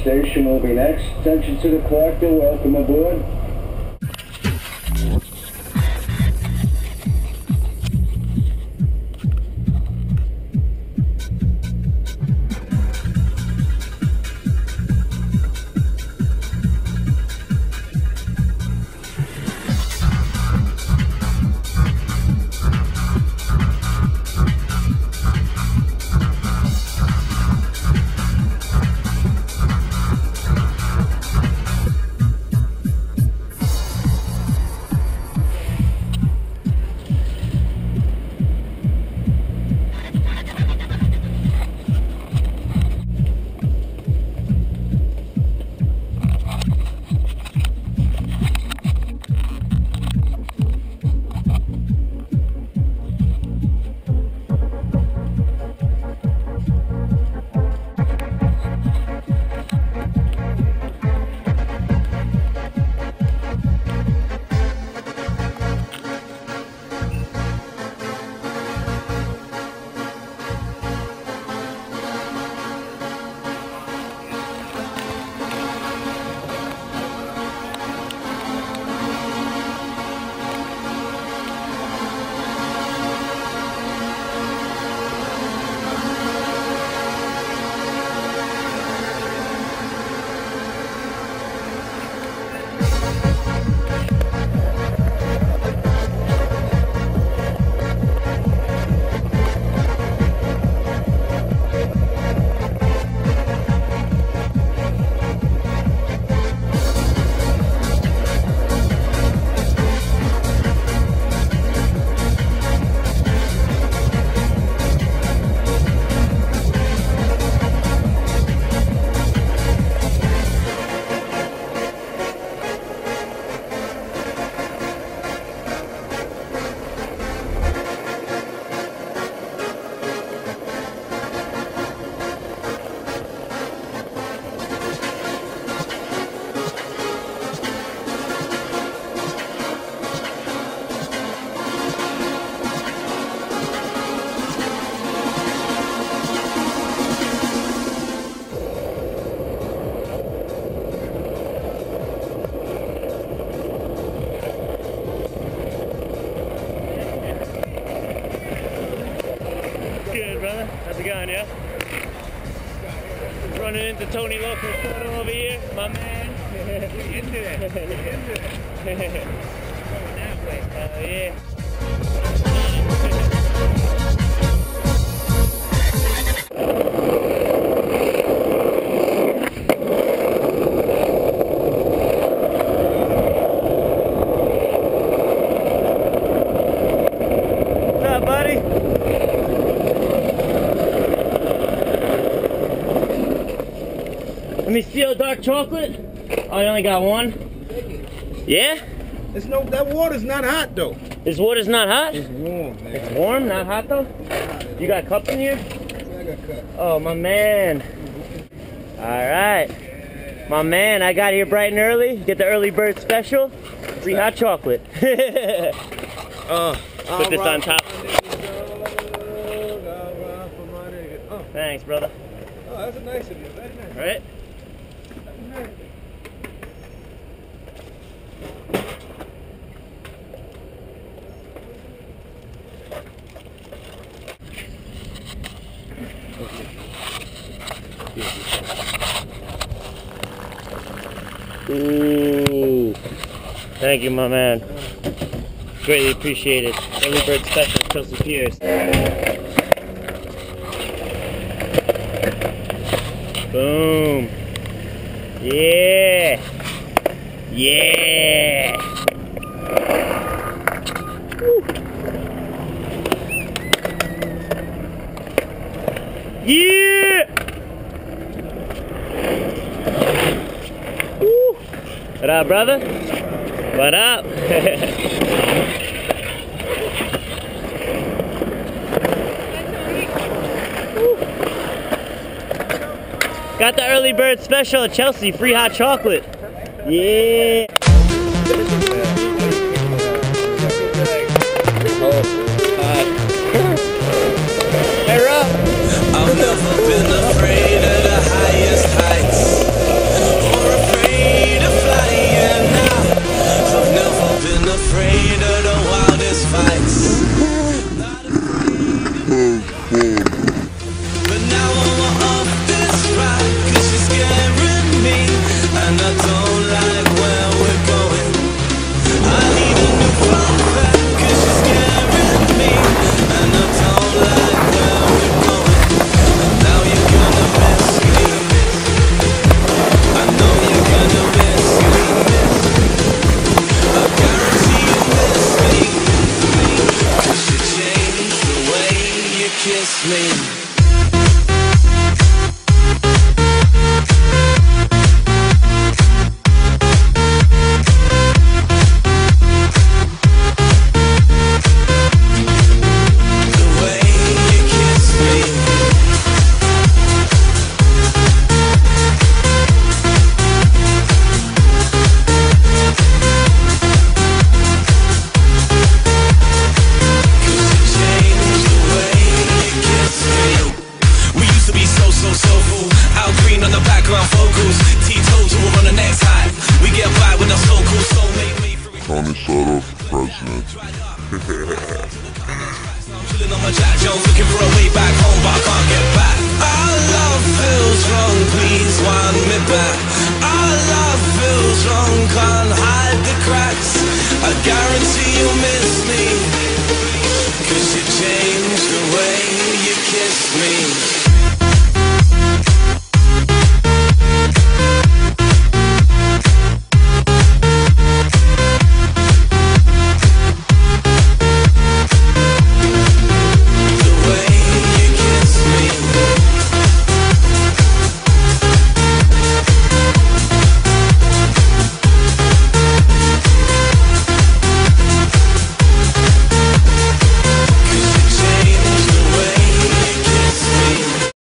station will be next. Attention to the collector, welcome aboard. How's it going, yeah? Running into Tony Local over here, my man. Into it. That way. Yeah. What's up, buddy? Let me steal dark chocolate. Oh, you only got one? Yeah? It's no, that water's not hot though. This water's not hot? It's warm, man. It's warm, not hot though? You got cups in here? Yeah, I got cups. Oh, my man. Alright. My man, I got here bright and early. Get the early bird special. Free hot chocolate. Put this on top. Thanks, brother. Oh, that's a nice of you. Very nice. Right? Ooh. Thank you, my man. Greatly appreciated. Early bird special, Chelsea Piers. Boom. Yeah. Yeah. Woo. Yeah. Woo. What up, brother? What up? Got the early bird special at Chelsea, free hot chocolate. Yeah. Hey, Rob. I've never been afraid of the highest heights. me. President. Chilling on my Jack Jones, looking for a way back home, but I can't get back. Our love feels wrong, please wind me back. Our love feels wrong, can't hide the cracks.